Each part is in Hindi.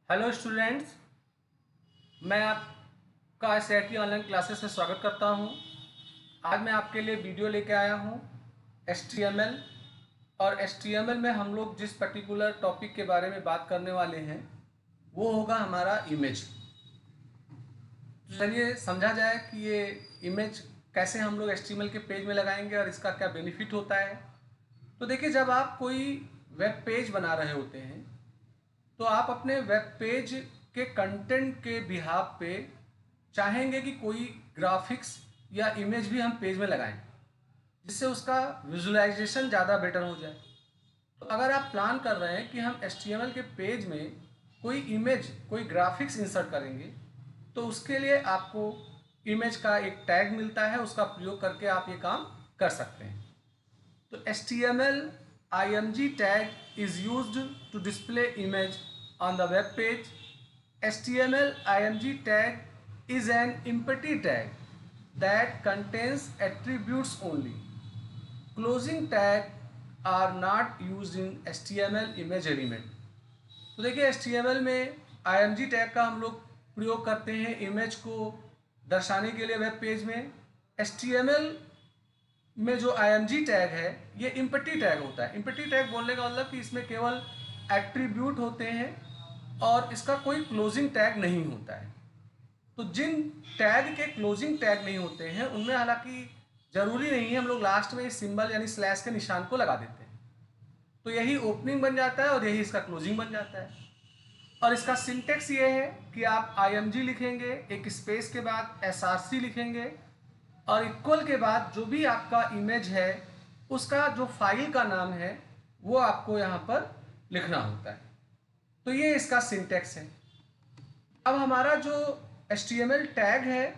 हेलो स्टूडेंट्स, मैं आपका SIT ऑनलाइन क्लासेस में स्वागत करता हूं। आज मैं आपके लिए वीडियो लेके आया हूं HTML। और HTML में हम लोग जिस पर्टिकुलर टॉपिक के बारे में बात करने वाले हैं वो होगा हमारा इमेज। तो चलिए समझा जाए कि ये इमेज कैसे हम लोग HTML के पेज में लगाएंगे और इसका क्या बेनिफिट होता है। तो देखिए, जब आप कोई वेब पेज बना रहे होते हैं तो आप अपने वेब पेज के कंटेंट के बिहाफ पे चाहेंगे कि कोई ग्राफिक्स या इमेज भी हम पेज में लगाएं, जिससे उसका विजुअलाइजेशन ज़्यादा बेटर हो जाए। तो अगर आप प्लान कर रहे हैं कि हम HTML के पेज में कोई इमेज, कोई ग्राफिक्स इंसर्ट करेंगे, तो उसके लिए आपको इमेज का एक टैग मिलता है, उसका प्रयोग करके आप ये काम कर सकते हैं। तो HTML img tag is used to display image on the web page. HTML img tag is an empty tag that contains attributes only. Closing tag are not used in HTML image element. तो देखिए, HTML में img टैग का हम लोग प्रयोग करते हैं इमेज को दर्शाने के लिए वेब पेज में। HTML में जो img टैग है ये इम्पटी टैग होता है। इम्पटी टैग बोलने का मतलब कि इसमें केवल एट्रीब्यूट होते हैं और इसका कोई क्लोजिंग टैग नहीं होता है। तो जिन टैग के क्लोजिंग टैग नहीं होते हैं उनमें हालांकि ज़रूरी नहीं है हम लोग लास्ट में इस सिंबल यानी स्लैश के निशान को लगा देते हैं, तो यही ओपनिंग बन जाता है और यही इसका क्लोजिंग बन जाता है। और इसका सिंटेक्स ये है कि आप img लिखेंगे, एक स्पेस के बाद src लिखेंगे और इक्वल के बाद जो भी आपका इमेज है उसका जो फाइल का नाम है वो आपको यहाँ पर लिखना होता है। तो ये इसका सिंटेक्स है। अब हमारा जो HTML टैग है,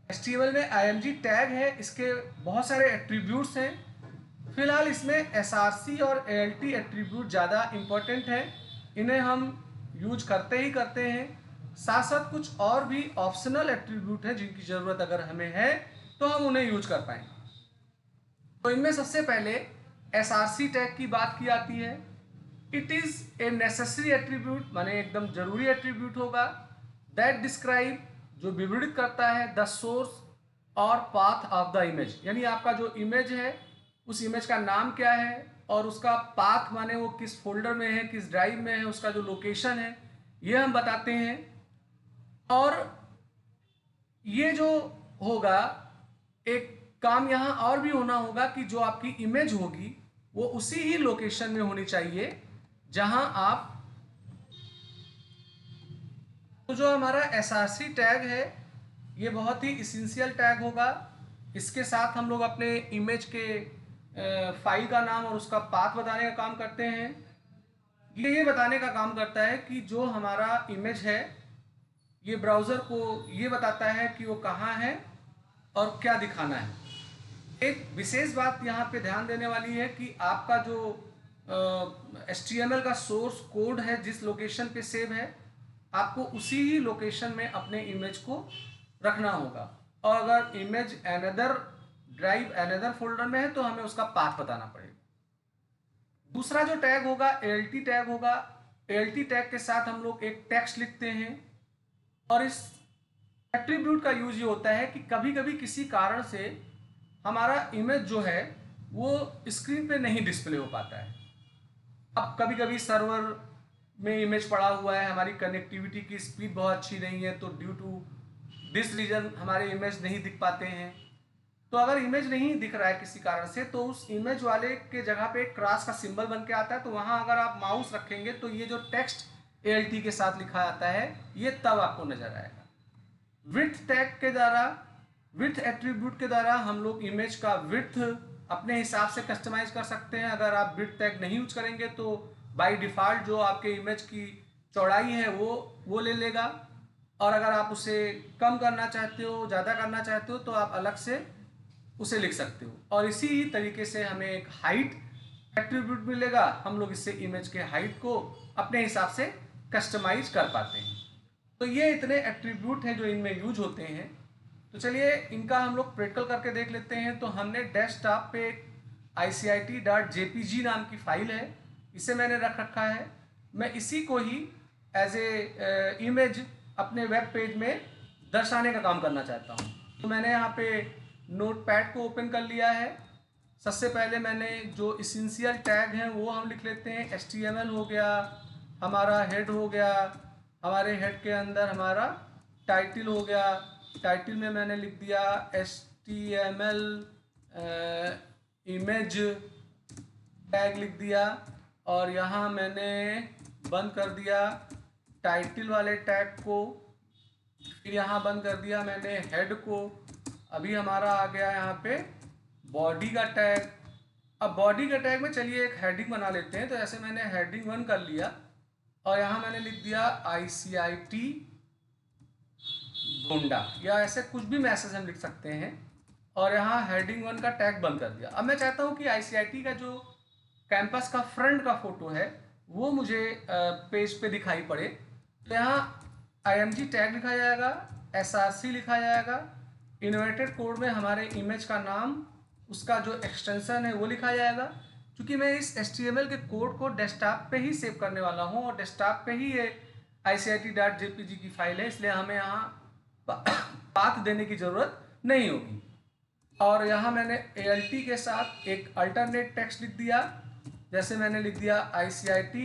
HTML में img टैग है, इसके बहुत सारे एट्रीब्यूट्स हैं। फिलहाल इसमें src और alt एट्रीब्यूट ज़्यादा इम्पोर्टेंट है, इन्हें हम यूज करते ही करते हैं। साथ साथ कुछ और भी ऑप्शनल एट्रीब्यूट हैं जिनकी ज़रूरत अगर हमें है तो हम उन्हें यूज कर पाएंगे। तो इनमें सबसे पहले src टैग की बात की आती है। It is a necessary attribute, माने एकदम जरूरी एट्रीब्यूट होगा। दैट डिस्क्राइब, जो विवरित करता है द सोर्स और पाथ ऑफ द इमेज, यानी आपका जो इमेज है उस इमेज का नाम क्या है और उसका पाथ माने वो किस फोल्डर में है, किस ड्राइव में है, उसका जो लोकेशन है ये हम बताते हैं। और ये जो होगा, एक काम यहाँ और भी होना होगा कि जो आपकी इमेज होगी वो उसी ही लोकेशन में होनी चाहिए जहां आप, तो जो हमारा src टैग है ये बहुत ही इसेंशियल टैग होगा। इसके साथ हम लोग अपने इमेज के फाइल का नाम और उसका पाथ बताने का काम करते हैं। ये बताने का काम करता है कि जो हमारा इमेज है ये ब्राउज़र को ये बताता है कि वो कहाँ है और क्या दिखाना है। एक विशेष बात यहाँ पे ध्यान देने वाली है कि आपका जो HTML का सोर्स कोड है जिस लोकेशन पे सेव है, आपको उसी ही लोकेशन में अपने इमेज को रखना होगा। और अगर image another drive, another folder में है तो हमें उसका पाथ बताना पड़ेगा। दूसरा जो टैग होगा alt टैग होगा। alt टैग के साथ हम लोग एक टेक्स्ट लिखते हैं और इस एट्रीब्यूट का यूज ये होता है कि कभी कभी किसी कारण से हमारा इमेज जो है वो स्क्रीन पे नहीं डिस्प्ले हो पाता है। अब कभी कभी सर्वर में इमेज पड़ा हुआ है, हमारी कनेक्टिविटी की स्पीड बहुत अच्छी नहीं है, तो ड्यू टू दिस रीजन हमारे इमेज नहीं दिख पाते हैं। तो अगर इमेज नहीं दिख रहा है किसी कारण से तो उस इमेज वाले के जगह पे एक क्रॉस का सिंबल बन के आता है, तो वहाँ अगर आप माउस रखेंगे तो ये जो टेक्स्ट alt के साथ लिखा आता है ये तब आपको नजर आएगा। विड्थ टैग के द्वारा, विड्थ एट्रीब्यूट के द्वारा हम लोग इमेज का विड्थ अपने हिसाब से कस्टमाइज कर सकते हैं। अगर आप विड्थ टैग नहीं यूज करेंगे तो बाय डिफ़ॉल्ट जो आपके इमेज की चौड़ाई है वो ले लेगा, और अगर आप उसे कम करना चाहते हो, ज़्यादा करना चाहते हो तो आप अलग से उसे लिख सकते हो। और इसी ही तरीके से हमें एक हाइट एट्रीब्यूट मिलेगा, हम लोग इससे इमेज के हाइट को अपने हिसाब से कस्टमाइज कर पाते हैं। तो ये इतने एट्रीब्यूट हैं जो इनमें यूज होते हैं। तो चलिए इनका हम लोग प्रैक्टिकल करके देख लेते हैं। तो हमने डेस्कटॉप पे icit.jpg नाम की फाइल है, इसे मैंने रख रखा है। मैं इसी को ही एज ए इमेज अपने वेब पेज में दर्शाने का काम करना चाहता हूँ। तो मैंने यहाँ पे नोटपैड को ओपन कर लिया है। सबसे पहले मैंने जो इसेंशियल टैग हैं वो हम लिख लेते हैं। HTML हो गया, हमारा हेड हो गया, हमारे हेड के अंदर हमारा टाइटल हो गया। टाइटल में मैंने लिख दिया HTML इमेज टैग लिख दिया, और यहाँ मैंने बंद कर दिया टाइटल वाले टैग को। फिर यहाँ बंद कर दिया मैंने हेड को। अभी हमारा आ गया यहाँ पे बॉडी का टैग। अब बॉडी के टैग में चलिए एक हेडिंग बना लेते हैं। तो ऐसे मैंने हेडिंग 1 कर लिया, और यहाँ मैंने लिख दिया ICIT गोंडा, या ऐसे कुछ भी मैसेज हम लिख सकते हैं। और यहाँ हेडिंग 1 का टैग बंद कर दिया। अब मैं चाहता हूँ कि ICIT का जो कैंपस का फ्रंट का फोटो है वो मुझे पेज पे दिखाई पड़े। तो यहाँ IMG टैग लिखा जाएगा, SRC लिखा जाएगा, इन्वर्टेड कोड में हमारे इमेज का नाम, उसका जो एक्सटेंशन है वो लिखा जाएगा। क्योंकि मैं इस HTML के कोड को डेस्कटॉप पे ही सेव करने वाला हूँ, और डेस्कटॉप पे ही ये ICIT.jpg की फाइल है, इसलिए हमें यहाँ पाथ देने की ज़रूरत नहीं होगी। और यहाँ मैंने ALT के साथ एक अल्टरनेट टेक्स्ट लिख दिया। जैसे मैंने लिख दिया ICIT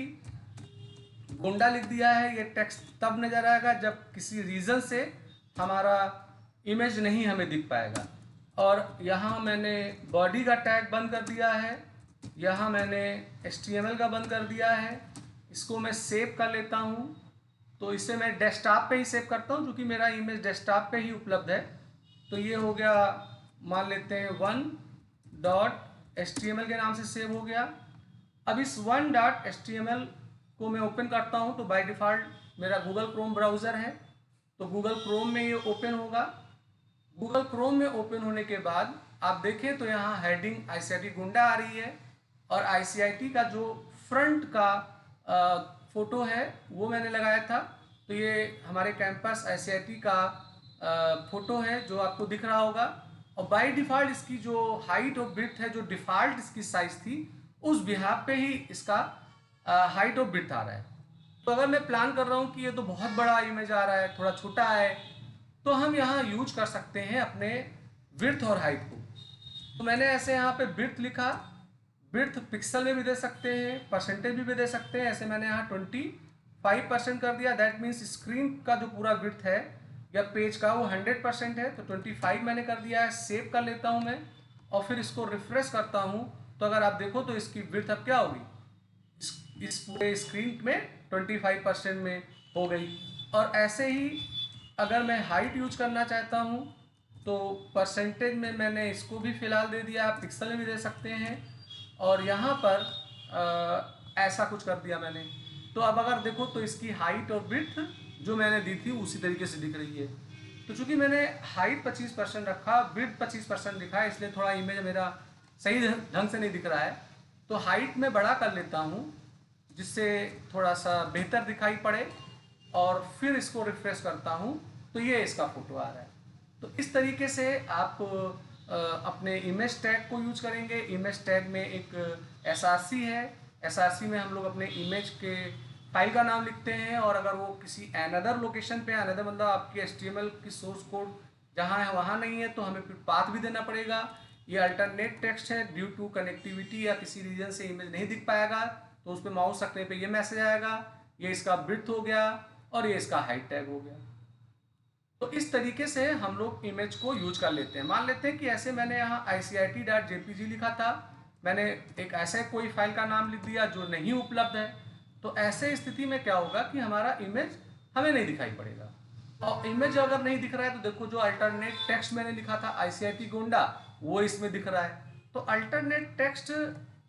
गोंडा लिख दिया है। ये टेक्स्ट तब नज़र आएगा जब किसी रीज़न से हमारा इमेज नहीं हमें दिख पाएगा। और यहाँ मैंने बॉडी का टैग बंद कर दिया है, यहाँ मैंने HTML का बंद कर दिया है। इसको मैं सेव कर लेता हूँ। तो इसे मैं डेस्कटॉप पे ही सेव करता हूँ, क्योंकि मेरा इमेज डेस्कटॉप पे ही उपलब्ध है। तो ये हो गया, मान लेते हैं 1.html के नाम से सेव हो गया। अब इस 1.html को मैं ओपन करता हूँ। तो बाय डिफ़ॉल्ट मेरा गूगल क्रोम ब्राउज़र है, तो गूगल क्रोम में ये ओपन होगा। गूगल क्रोम में ओपन होने के बाद आप देखें तो यहाँ हेडिंग ICIT गोंडा आ रही है, और ICIT का जो फ्रंट का फ़ोटो है वो मैंने लगाया था। तो ये हमारे कैंपस ICIT का फ़ोटो है जो आपको दिख रहा होगा। और बाय डिफ़ॉल्ट इसकी जो हाइट और ब्रिथ है, जो डिफ़ॉल्ट इसकी साइज़ थी, उस बिहाफ पे ही इसका हाइट और ब्रिथ आ रहा है। तो अगर मैं प्लान कर रहा हूँ कि ये तो बहुत बड़ा इमेज आ रहा है, थोड़ा छोटा है, तो हम यहाँ यूज कर सकते हैं अपने विड्थ और हाइट को। तो मैंने ऐसे यहाँ पे विड्थ लिखा, विड्थ पिक्सल में भी दे सकते हैं, परसेंटेज भी दे सकते हैं। ऐसे मैंने यहाँ 25% कर दिया। दैट मीन्स स्क्रीन का जो पूरा विड्थ है या पेज का वो 100% है, तो 25 मैंने कर दिया है। सेव कर लेता हूँ मैं, और फिर इसको रिफ्रेश करता हूँ। तो अगर आप देखो तो इसकी विड्थ अब क्या होगी, इस पूरे स्क्रीन में 25% में हो गई। और ऐसे ही अगर मैं हाइट यूज करना चाहता हूँ तो परसेंटेज में मैंने इसको भी फ़िलहाल दे दिया, आप पिक्सल में भी दे सकते हैं। और यहाँ पर ऐसा कुछ कर दिया मैंने। तो अब अगर देखो तो इसकी हाइट और विड्थ जो मैंने दी थी उसी तरीके से दिख रही है। तो चूँकि मैंने हाइट 25% रखा, विड्थ 25% दिखा है, इसलिए थोड़ा इमेज मेरा सही ढंग से नहीं दिख रहा है। तो हाइट में बड़ा कर लेता हूँ जिससे थोड़ा सा बेहतर दिखाई पड़े, और फिर इसको रिफ्रेश करता हूँ तो ये इसका फ़ोटो आ रहा है। तो इस तरीके से आप अपने इमेज टैग को यूज करेंगे। इमेज टैग में एक SRC है, SRC में हम लोग अपने इमेज के फाइल का नाम लिखते हैं, और अगर वो किसी अनदर लोकेशन पे, अनदर मतलब आपकी HTML की सोर्स कोड जहाँ है वहाँ नहीं है, तो हमें फिर पाथ भी देना पड़ेगा। ये अल्टरनेट टेक्स्ट है, ड्यू टू कनेक्टिविटी या किसी रीजन से इमेज नहीं दिख पाएगा, तो उस पर माउस रखने पे ये मैसेज आएगा। ये इसका विड्थ हो गया, और ये इसका हाइट टैग हो गया। तो इस तरीके से हम लोग इमेज को यूज कर लेते हैं। मान लेते हैं कि ऐसे मैंने यहाँ ICIT.jpg लिखा था, मैंने एक ऐसे कोई फाइल का नाम लिख दिया जो नहीं उपलब्ध है। तो ऐसे स्थिति में क्या होगा कि हमारा इमेज हमें नहीं दिखाई पड़ेगा। और इमेज अगर नहीं दिख रहा है तो देखो जो अल्टरनेट टेक्स्ट मैंने लिखा था ICIT गोंडा, वो इसमें दिख रहा है। तो अल्टरनेट टेक्स्ट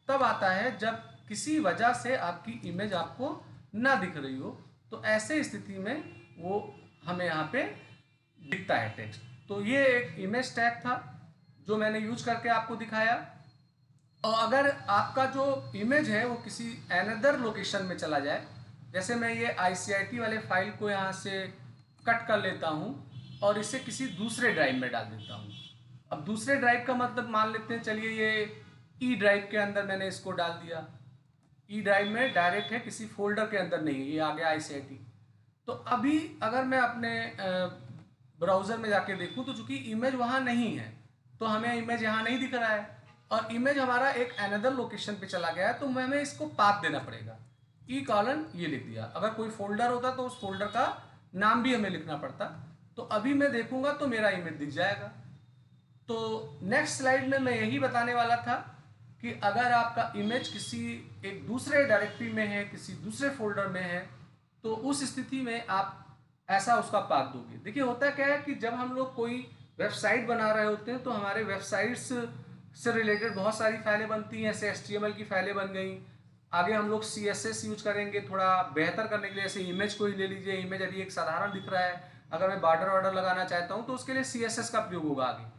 तब आता है जब किसी वजह से आपकी इमेज आपको ना दिख रही हो, तो ऐसे स्थिति में वो हमें यहाँ पे दिखता है टेक्स्ट। तो ये एक इमेज टैग था जो मैंने यूज करके आपको दिखाया। और अगर आपका जो इमेज है वो किसी अनदर लोकेशन में चला जाए, जैसे मैं ये ICIT वाले फाइल को यहाँ से कट कर लेता हूँ और इसे किसी दूसरे ड्राइव में डाल देता हूँ। अब दूसरे ड्राइव का मतलब मान लेते हैं, चलिए ये E ड्राइव के अंदर मैंने इसको डाल दिया। E ड्राइव में डायरेक्ट है, किसी फोल्डर के अंदर नहीं है, ये आ गया ICIT। तो अभी अगर मैं अपने ब्राउज़र में जाके देखूँ तो चूंकि इमेज वहाँ नहीं है तो हमें इमेज यहाँ नहीं दिख रहा है, और इमेज हमारा एक अनदर लोकेशन पे चला गया है, तो हमें इसको पाथ देना पड़ेगा। ई कॉलन ये लिख दिया। अगर कोई फोल्डर होता तो उस फोल्डर का नाम भी हमें लिखना पड़ता। तो अभी मैं देखूंगा तो मेरा इमेज दिख जाएगा। तो नेक्स्ट स्लाइड में मैं यही बताने वाला था कि अगर आपका इमेज किसी एक दूसरे डायरेक्टरी में है, किसी दूसरे फोल्डर में है, तो उस स्थिति में आप ऐसा उसका पाथ दोगे। देखिए होता क्या है कि जब हम लोग कोई वेबसाइट बना रहे होते हैं तो हमारे वेबसाइट्स से रिलेटेड बहुत सारी फाइलें बनती हैं, जैसे HTML की फाइलें बन गई। आगे हम लोग CSS यूज करेंगे थोड़ा बेहतर करने के लिए। जैसे इमेज को ही ले लीजिए, इमेज अभी एक साधारण दिख रहा है, अगर मैं बॉर्डर ऑर्डर लगाना चाहता हूँ तो उसके लिए CSS का प्रयोग होगा आगे।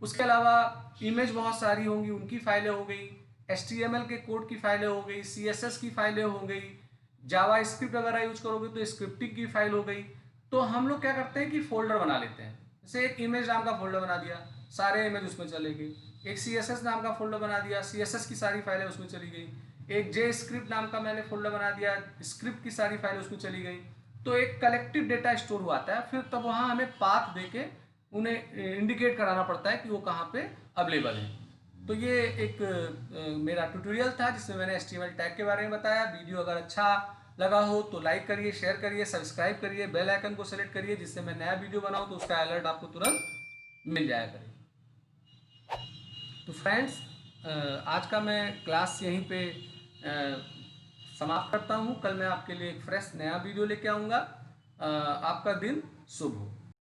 उसके अलावा इमेज बहुत सारी होंगी, उनकी फाइलें हो गई, HTML के कोड की फाइलें हो गई, CSS की फाइलें हो गई, जावा स्क्रिप्ट वगैरह यूज करोगे तो स्क्रिप्टिंग की फाइल हो गई। तो हम लोग क्या करते हैं कि फोल्डर बना लेते हैं। जैसे एक इमेज नाम का फोल्डर बना दिया, सारे इमेज उसमें चले गए। एक CSS नाम का फोल्डर बना दिया, CSS की सारी फाइलें उसमें चली गई। एक जे स्क्रिप्ट नाम का मैंने फोल्डर बना दिया, स्क्रिप्ट की सारी फाइलें उसमें चली गई। तो एक कलेक्टिव डेटा स्टोर हुआ है। फिर तब वहाँ हमें पाथ देके उन्हें इंडिकेट कराना पड़ता है कि वो कहाँ पे अवेलेबल है। तो ये एक मेरा ट्यूटोरियल था जिसमें मैंने HTML टैग के बारे में बताया। वीडियो अगर अच्छा लगा हो तो लाइक करिए, शेयर करिए, सब्सक्राइब करिए, बेल आइकन को सेलेक्ट करिए, जिससे मैं नया वीडियो बनाऊँ तो उसका अलर्ट आपको तुरंत मिल जाया करे। तो फ्रेंड्स, आज का मैं क्लास यहीं पे समाप्त करता हूँ। कल मैं आपके लिए एक फ्रेश नया वीडियो लेके आऊँगा। आपका दिन शुभ हो।